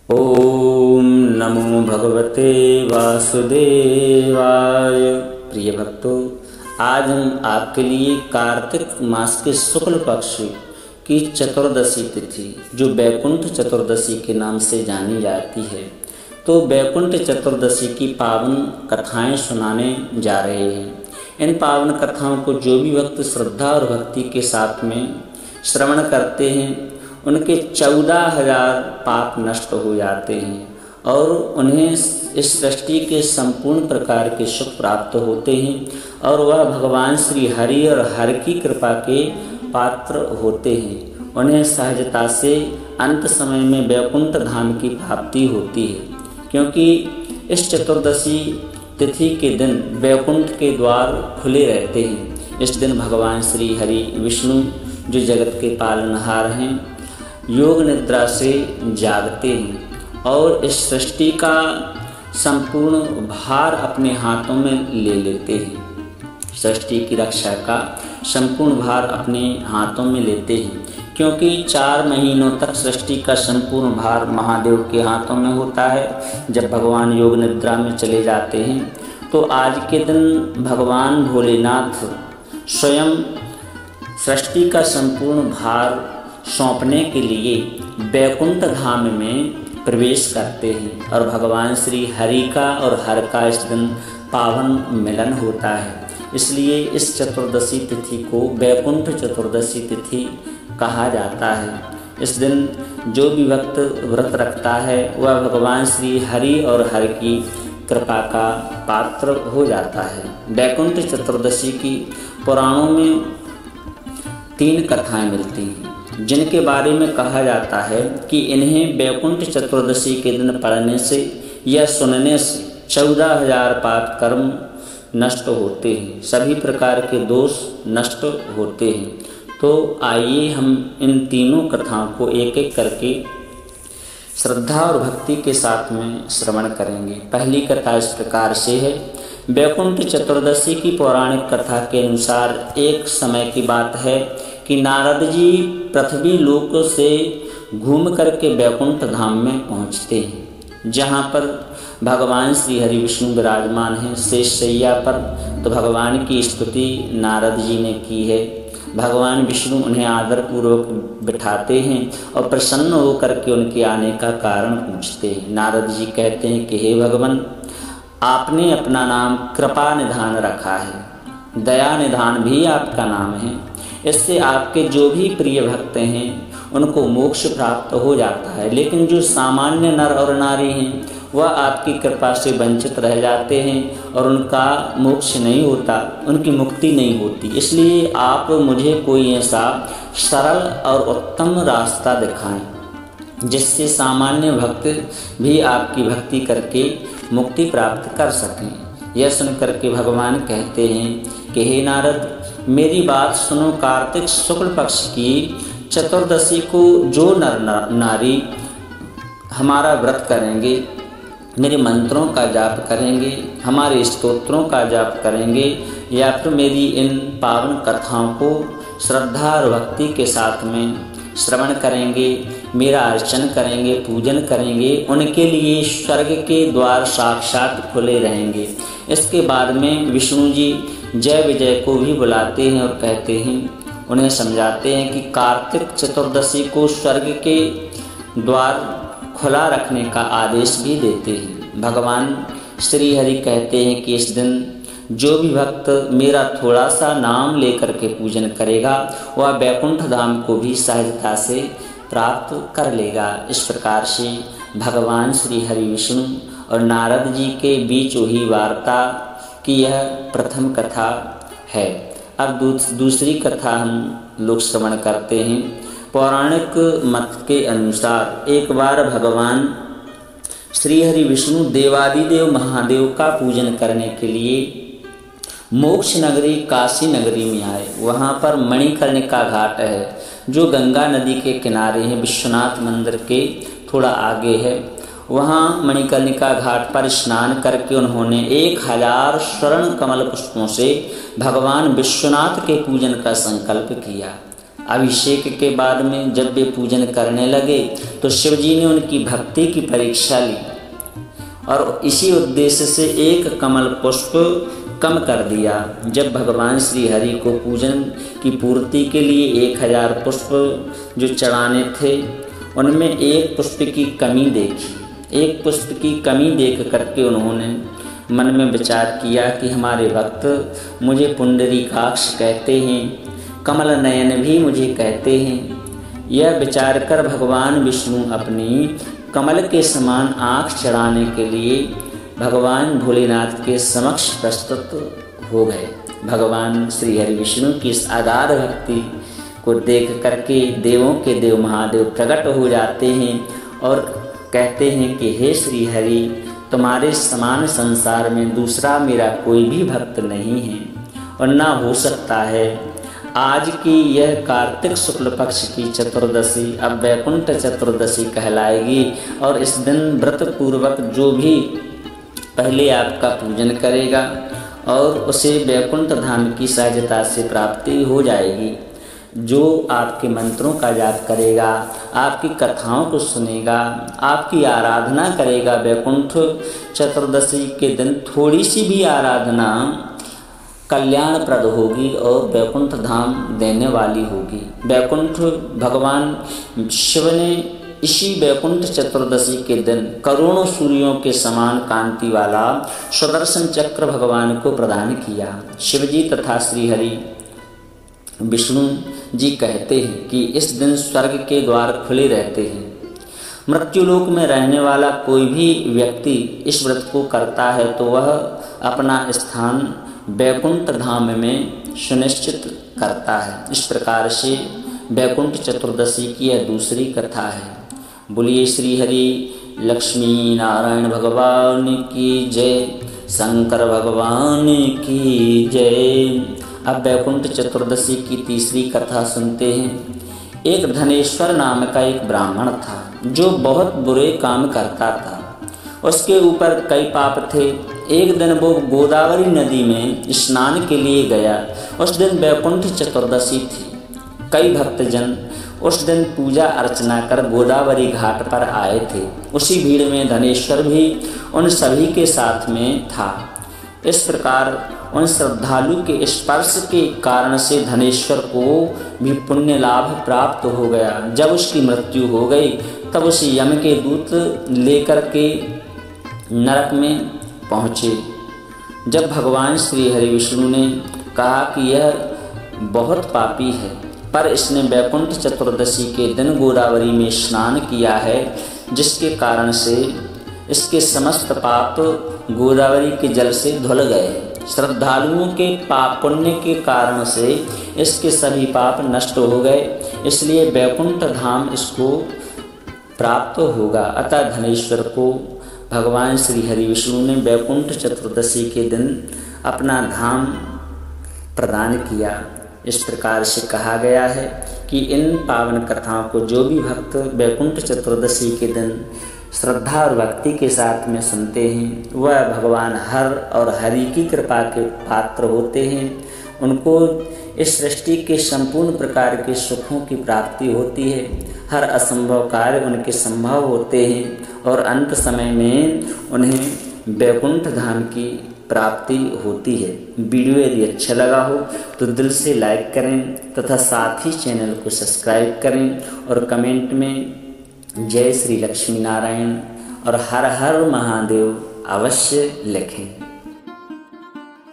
ओम नमो भगवते वासुदेवाय। प्रिय भक्तों, आज हम आपके लिए कार्तिक मास के शुक्ल पक्ष की चतुर्दशी तिथि, जो बैकुंठ चतुर्दशी के नाम से जानी जाती है, तो बैकुंठ चतुर्दशी की पावन कथाएं सुनाने जा रहे हैं। इन पावन कथाओं को जो भी भक्त श्रद्धा और भक्ति के साथ में श्रवण करते हैं, उनके 14,000 पाप नष्ट हो जाते हैं और उन्हें इस सृष्टि के संपूर्ण प्रकार के सुख प्राप्त होते हैं और वह भगवान श्री हरि और हर की कृपा के पात्र होते हैं। उन्हें सहजता से अंत समय में बैकुंठ धाम की प्राप्ति होती है, क्योंकि इस चतुर्दशी तिथि के दिन बैकुंठ के द्वार खुले रहते हैं। इस दिन भगवान श्री हरि विष्णु, जो जगत के पालनहार हैं, योग निद्रा से जागते हैं और इस सृष्टि का संपूर्ण भार अपने हाथों में ले लेते हैं। सृष्टि की रक्षा का संपूर्ण भार अपने हाथों में लेते हैं, क्योंकि 4 महीनों तक सृष्टि का संपूर्ण भार महादेव के हाथों में होता है। जब भगवान योग निद्रा में चले जाते हैं, तो आज के दिन भगवान भोलेनाथ स्वयं सृष्टि का संपूर्ण भार सौंपने के लिए बैकुंठ धाम में प्रवेश करते हैं और भगवान श्री हरि का और हर का इस दिन पावन मिलन होता है। इसलिए इस चतुर्दशी तिथि को बैकुंठ चतुर्दशी तिथि कहा जाता है। इस दिन जो भी भक्त व्रत रखता है, वह भगवान श्री हरि और हर की कृपा का पात्र हो जाता है। बैकुंठ चतुर्दशी की पुराणों में 3 कथाएं मिलती हैं, जिनके बारे में कहा जाता है कि इन्हें बैकुंठ चतुर्दशी के दिन पढ़ने से या सुनने से 14,000 पाप कर्म नष्ट होते हैं, सभी प्रकार के दोष नष्ट होते हैं। तो आइए हम इन तीनों कथाओं को एक एक करके श्रद्धा और भक्ति के साथ में श्रवण करेंगे। पहली कथा इस प्रकार से है। बैकुंठ चतुर्दशी की पौराणिक कथा के अनुसार एक समय की बात है कि नारद जी पृथ्वी लोक से घूम करके बैकुंठ धाम में पहुंचते हैं, जहां पर भगवान श्री हरि विष्णु विराजमान हैं शेष शैया पर। तो भगवान की स्तुति नारद जी ने की है। भगवान विष्णु उन्हें आदरपूर्वक बिठाते हैं और प्रसन्न होकर के उनके आने का कारण पूछते हैं। नारद जी कहते हैं कि हे भगवान, आपने अपना नाम कृपा निधान रखा है, दया निधान भी आपका नाम है। इससे आपके जो भी प्रिय भक्त हैं, उनको मोक्ष प्राप्त हो जाता है, लेकिन जो सामान्य नर और नारी हैं, वह आपकी कृपा से वंचित रह जाते हैं और उनका मोक्ष नहीं होता, उनकी मुक्ति नहीं होती। इसलिए आप मुझे कोई ऐसा सरल और उत्तम रास्ता दिखाएं, जिससे सामान्य भक्त भी आपकी भक्ति करके मुक्ति प्राप्त कर सकें। यह सुनकर के भगवान कहते हैं कि हे नारद, मेरी बात सुनो। कार्तिक शुक्ल पक्ष की चतुर्दशी को जो नर नारी हमारा व्रत करेंगे, मेरे मंत्रों का जाप करेंगे, हमारे स्तोत्रों का जाप करेंगे, या फिर मेरी इन पावन कथाओं को श्रद्धा और भक्ति के साथ में श्रवण करेंगे, मेरा अर्चन करेंगे, पूजन करेंगे, उनके लिए स्वर्ग के द्वार साक्षात खुले रहेंगे। इसके बाद में विष्णु जी जय विजय को भी बुलाते हैं और कहते हैं, उन्हें समझाते हैं कि कार्तिक चतुर्दशी को स्वर्ग के द्वार खुला रखने का आदेश भी देते हैं। भगवान श्री हरि कहते हैं कि इस दिन जो भी भक्त मेरा थोड़ा सा नाम लेकर के पूजन करेगा, वह बैकुंठ धाम को भी सहजता से प्राप्त कर लेगा। इस प्रकार से भगवान श्री हरि विष्णु और नारद जी के बीच हुई वार्ता की यह प्रथम कथा है। अब दूसरी कथा हम लोग श्रवण करते हैं। पौराणिक मत के अनुसार एक बार भगवान श्री हरि विष्णु देवादिदेव महादेव का पूजन करने के लिए मोक्ष नगरी काशी नगरी में आए। वहाँ पर मणिकर्णिका घाट है, जो गंगा नदी के किनारे है, विश्वनाथ मंदिर के थोड़ा आगे है। वहाँ मणिकर्णिका घाट पर स्नान करके उन्होंने 1000 स्वर्ण कमल पुष्पों से भगवान विश्वनाथ के पूजन का संकल्प किया। अभिषेक के बाद में जब वे पूजन करने लगे तो शिव जी ने उनकी भक्ति की परीक्षा ली और इसी उद्देश्य से एक कमल पुष्प कम कर दिया। जब भगवान श्री हरि को पूजन की पूर्ति के लिए 1000 पुष्प जो चढ़ाने थे उनमें एक पुष्प की कमी देखी। एक पुष्प की कमी देख करके उन्होंने मन में विचार किया कि हमारे भक्त मुझे पुंडरीकाक्ष कहते हैं, कमल नयन भी मुझे कहते हैं। यह विचार कर भगवान विष्णु अपनी कमल के समान आँख चढ़ाने के लिए भगवान भोलेनाथ के समक्ष प्रस्तुत हो गए। भगवान श्री हरि विष्णु की इस अगाध भक्ति को देख करके देवों के देव महादेव प्रकट हो जाते हैं और कहते हैं कि हे श्री हरि, तुम्हारे समान संसार में दूसरा मेरा कोई भी भक्त नहीं है और ना हो सकता है। आज की यह कार्तिक शुक्ल पक्ष की चतुर्दशी अब वैकुंठ चतुर्दशी कहलाएगी और इस दिन व्रत पूर्वक जो भी पहले आपका पूजन करेगा और उसे वैकुंठ धाम की सहजता से प्राप्ति हो जाएगी। जो आपके मंत्रों का जाप करेगा, आपकी कथाओं को सुनेगा, आपकी आराधना करेगा, वैकुंठ चतुर्दशी के दिन थोड़ी सी भी आराधना कल्याणप्रद होगी और वैकुंठ धाम देने वाली होगी। वैकुंठ भगवान शिव ने इसी वैकुंठ चतुर्दशी के दिन करोड़ों सूर्यों के समान कांति वाला सुदर्शन चक्र भगवान को प्रदान किया। शिव जी तथा श्री हरि विष्णु जी कहते हैं कि इस दिन स्वर्ग के द्वार खुले रहते हैं। मृत्युलोक में रहने वाला कोई भी व्यक्ति इस व्रत को करता है तो वह अपना स्थान वैकुंठ धाम में सुनिश्चित करता है। इस प्रकार से वैकुंठ चतुर्दशी की यह दूसरी कथा है। बोलिए श्री हरि लक्ष्मी नारायण भगवान की जय, शंकर भगवान की जय। अब वैकुंठ चतुर्दशी की तीसरी कथा सुनते हैं। एक धनेश्वर नाम का एक ब्राह्मण था जो बहुत बुरे काम करता था। उसके ऊपर कई पाप थे। एक दिन वो गोदावरी नदी में स्नान के लिए गया। उस दिन वैकुंठ चतुर्दशी थी। कई भक्तजन उस दिन पूजा अर्चना कर गोदावरी घाट पर आए थे। उसी भीड़ में धनेश्वर भी उन सभी के साथ में था। इस प्रकार उन श्रद्धालु के स्पर्श के कारण से धनेश्वर को भी पुण्य लाभ प्राप्त हो गया। जब उसकी मृत्यु हो गई तब उसे यम के दूत लेकर के नरक में पहुँचे। जब भगवान श्री हरि विष्णु ने कहा कि यह बहुत पापी है पर इसने वैकुंठ चतुर्दशी के दिन गोदावरी में स्नान किया है, जिसके कारण से इसके समस्त पाप गोदावरी के जल से धुल गए। श्रद्धालुओं के पाप पुण्य के कारण से इसके सभी पाप नष्ट हो गए, इसलिए वैकुंठ धाम इसको प्राप्त होगा। अतः धनेश्वर को भगवान श्री हरि विष्णु ने वैकुंठ चतुर्दशी के दिन अपना धाम प्रदान किया। इस प्रकार से कहा गया है कि इन पावन कथाओं को जो भी भक्त वैकुंठ चतुर्दशी के दिन श्रद्धा और भक्ति के साथ में सुनते हैं वह भगवान हर और हरि की कृपा के पात्र होते हैं। उनको इस सृष्टि के संपूर्ण प्रकार के सुखों की प्राप्ति होती है। हर असंभव कार्य उनके संभव होते हैं और अंत समय में उन्हें वैकुंठ धाम की प्राप्ति होती है। वीडियो यदि अच्छा लगा हो तो दिल से लाइक करें तथा साथ ही चैनल को सब्सक्राइब करें और कमेंट में जय श्री लक्ष्मी नारायण और हर हर महादेव अवश्य लिखें।